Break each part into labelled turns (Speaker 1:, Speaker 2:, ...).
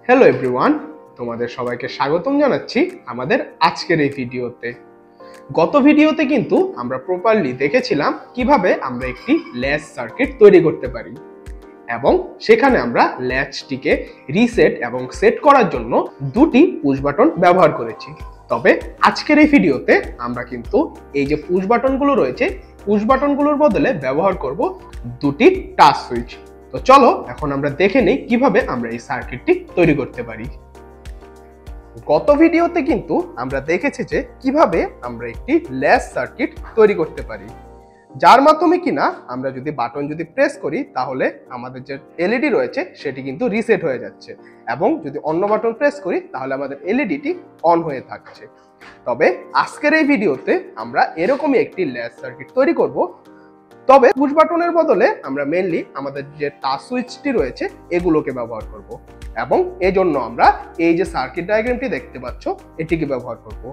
Speaker 1: Hello everyone, তোমাদের সবাইকে স্বাগতম জানাচ্ছি আমাদের আজকের এই ভিডিওতে। গত ভিডিওতে কিন্তু আমরা প্রপারলি দেখেছিলাম কিভাবে আমরা একটি ল্যাচ সার্কিট তৈরি করতে পারি এবং সেখানে আমরা ল্যাচটিকে রিসেট এবং সেট করার জন্য দুটি পুশ বাটন ব্যবহার করেছি। তবে আজকের এই ভিডিওতে আমরা কিন্তু এই যে পুশ বাটনগুলো রয়েছে, পুশ বাটনগুলোর বদলে ব্যবহার করব দুটি টাচ সুইচ। তো চলো এখন আমরা দেখে নিই কিভাবে আমরা এই সার্কিটটি তৈরি করতে পারি। গত ভিডিওতে কিন্তু আমরা দেখেছি যে কিভাবে আমরা একটি ল্যাচ সার্কিট তৈরি করতে পারি, যার মাধ্যমে কিনা আমরা যদি বাটন প্রেস করি তাহলে আমাদের যে এলইডি রয়েছে সেটি কিন্তু রিসেট হয়ে যাচ্ছে এবং যদি অন্য বাটন প্রেস করি তাহলে আমাদের এলইডিটি অন হয়ে থাকছে। তবে আজকের এই ভিডিওতে আমরা এরকমই একটি ল্যাচ সার্কিট তৈরি করব। তবে পুশ বাটনের বদলে আমরা মেইনলি আমাদের যে টাচ সুইচটি রয়েছে এগুলোকে ব্যবহার করব এবং এই জন্য আমরা এই যে সার্কিট ডায়াগ্রামটি দেখতে পাচ্ছ এটিকে ব্যবহার করব।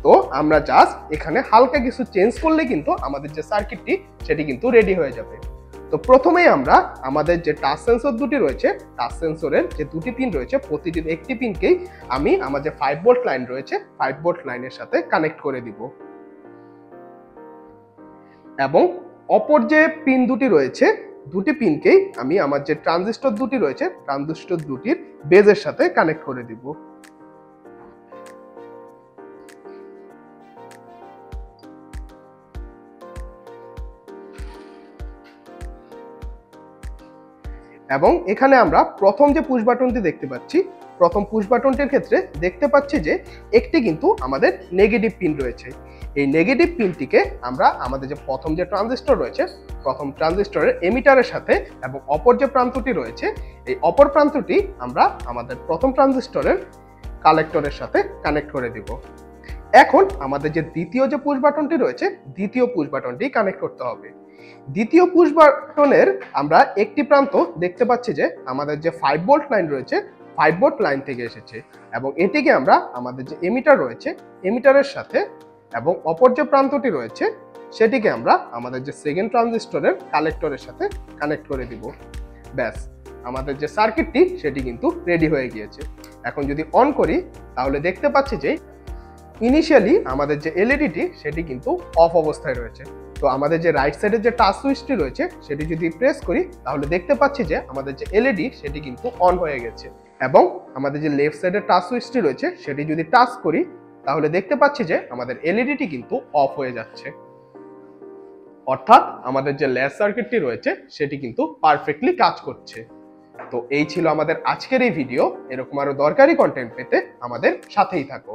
Speaker 1: তো আমরা জাস্ট এখানে হালকা কিছু চেঞ্জ করলে কিন্তু আমাদের যে সার্কিটটি সেটি কিন্তু রেডি হয়ে যাবে। তো প্রথমেই আমরা আমাদের যে টাচ সেন্সর দুটি রয়েছে, টাচ সেন্সরের যে দুটি পিন রয়েছে প্রতিটির একটি পিনকেই আমি আমার যে 5 ভোল্ট লাইন রয়েছে 5 ভোল্ট লাইনের সাথে কানেক্ট করে দিব এবং অপর যে পিন দুটি রয়েছে দুটি পিনকেই আমি আমার যে ট্রানজিস্টর দুটি রয়েছে ট্রানজিস্টর দুটির বেজের সাথে কানেক্ট করে দিব। এবং এখানে আমরা প্রথম যে পুশ বাটনটি দেখতে পাচ্ছি, প্রথম পুশ বাটনটির ক্ষেত্রে দেখতে পাচ্ছি যে একটি কিন্তু আমাদের নেগেটিভ পিন রয়েছে। এই নেগেটিভ পিনটিকে আমরা আমাদের যে প্রথম যে ট্রানজিস্টর রয়েছে প্রথম ট্রানজিস্টরের এমিটারের সাথে এবং অপর যে প্রান্তটি রয়েছে এই অপর প্রান্তটি আমরা আমাদের প্রথম ট্রানজিস্টরের কালেক্টরের সাথে কানেক্ট করে দিব। এখন আমাদের যে দ্বিতীয় যে পুশ বাটনটি রয়েছে দ্বিতীয় পুশ বাটনটি কানেক্ট করতে হবে। দ্বিতীয় পুশ বাটনের আমরা একটি প্রান্ত দেখতে পাচ্ছি যে আমাদের যে 5 ভোল্ট লাইন রয়েছে 5 ভোল্ট লাইন থেকে এসেছে এবং এটিকে আমরা আমাদের যে এমিটার রয়েছে এমিটারের সাথে এবং অপর যে প্রান্তটি রয়েছে সেটিকে আমরা আমাদের যে সেকেন্ড ট্রানজিস্টরের কালেক্টরের সাথে কানেক্ট করে দিব। ব্যাস, আমাদের যে সার্কিটটি সেটি কিন্তু রেডি হয়ে গিয়েছে। এখন যদি অন করি তাহলে দেখতে পাচ্ছি যে ইনিশিয়ালি আমাদের যে এলইডিটি সেটি কিন্তু অফ অবস্থায় রয়েছে। তো আমাদের যে রাইট সাইডের যে টাচ সুইচটি রয়েছে সেটি যদি প্রেস করি তাহলে দেখতে পাচ্ছি যে আমাদের যে এলইডি সেটি কিন্তু অন হয়ে গেছে এবং আমাদের যে লেফট সাইডের টাচ সুইচটি রয়েছে সেটি যদি টাচ করি তাহলে দেখতে পাচ্ছি যে আমাদের এলইডিটি কিন্তু অফ হয়ে যাচ্ছে। অর্থাৎ আমাদের যে ল্যাচ সার্কিটটি রয়েছে সেটি কিন্তু পারফেক্টলি কাজ করছে। তো এই ছিল আমাদের আজকের এই ভিডিও। এরকম আরো দরকারি কন্টেন্ট পেতে আমাদের সাথেই থাকো।